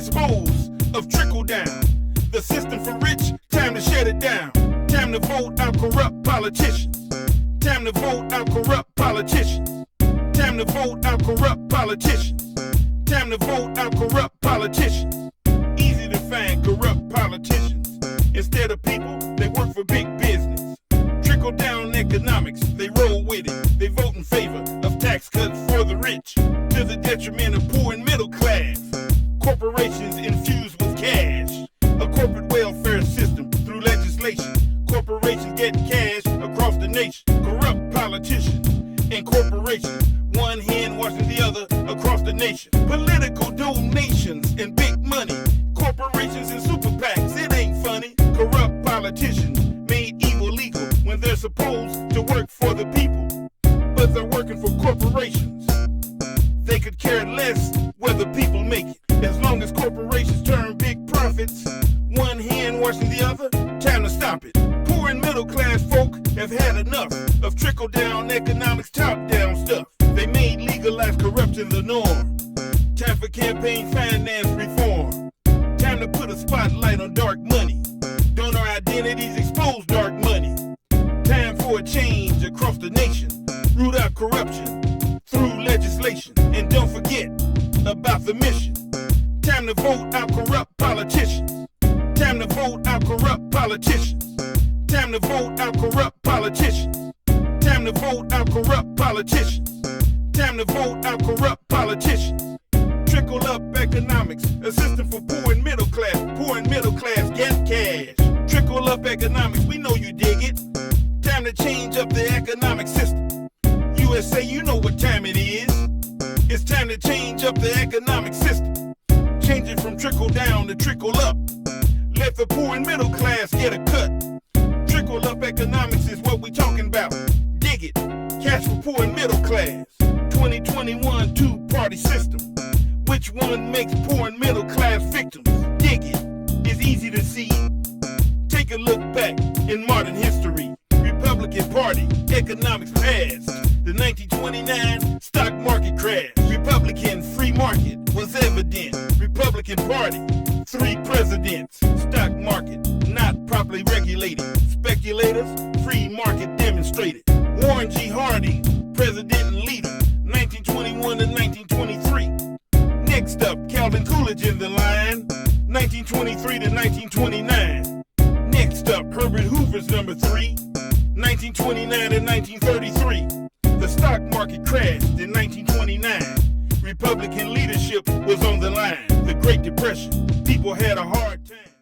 dispose of trickle-down. The system for rich, time to shut it down. Time to vote out corrupt politicians. Time to vote out corrupt politicians. Time to vote out corrupt politicians. Time to vote out corrupt politicians. Easy to find corrupt politicians. Instead of people, they work for big business. Trickle-down economics, they roll with it. They vote in favor of tax cuts for the rich, to the detriment of poor and middle class. Corporations infused with cash. A corporate welfare system through legislation. Corporations get cash across the nation. Corrupt politicians and corporations, one hand washing the other across the nation. Political donations and big money. Corporations and super PACs, it ain't funny. Corrupt politicians made evil legal when they're supposed to work for the people, but they're working for corporations. They could care less whether people make it, as long as corporations turn big profits. One hand washing the other, time to stop it. Poor and middle class folk have had enough of trickle-down economics, top-down stuff. They made legalized corruption the norm. Time for campaign finance reform. Time to put a spotlight on dark money. Donor identities expose dark money. Time for a change across the nation. Root out corruption through legislation. And don't forget about the mission. Time to vote out corrupt politicians. Time to vote out corrupt politicians. Time to vote out corrupt politicians. Time to vote out corrupt politicians. Time to vote out corrupt politicians. Trickle-up economics, a system for poor and middle class. Poor and middle class get cash. Trickle-up economics, we know you dig it. Time to change up the economic system. USA, you know what time it is. It's time to change up the economic system. Change it from trickle-down to trickle-up. Let the poor and middle class get a cut. Trickle-up economics is what we talking about. Dig it. Cash for poor and middle class. 2021 two-party system. Which one makes poor and middle class victims? Dig it. It's easy to see. Take a look back in modern history. Republican Party, economics passed. The 1929 stock market crash. Republican free market was evident. Republican Party, 3 presidents. Stock market not properly regulated. Speculators, free market demonstrated. Warren G. Harding, president and leader, 1921 to 1923. Next up, Calvin Coolidge in the line, 1923 to 1929. Next up, Herbert Hoover's number 3, 1929 to 1933. The stock market crashed in 1929. Republican leadership was on the line. The Great Depression, people had a hard time.